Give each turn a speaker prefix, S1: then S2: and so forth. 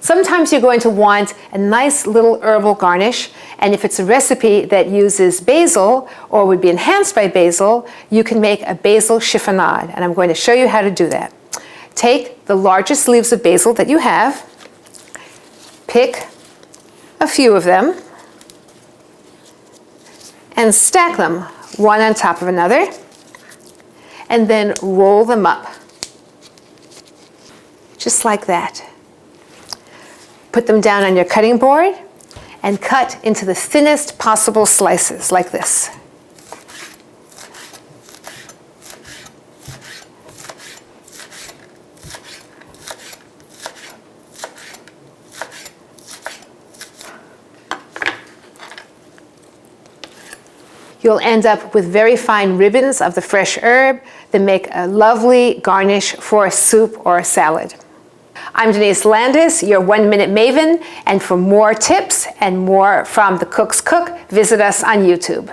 S1: Sometimes you're going to want a nice little herbal garnish, and if it's a recipe that uses basil or would be enhanced by basil, you can make a basil chiffonade, and I'm going to show you how to do that. Take the largest leaves of basil that you have, pick a few of them, and stack them one on top of another, and then roll them up, just like that. Put them down on your cutting board and cut into the thinnest possible slices, like this. You'll end up with very fine ribbons of the fresh herb that make a lovely garnish for a soup or a salad. I'm Denise Landis, your 1-Minute Maven, and for more tips and more from The Cook's Cook, visit us on YouTube.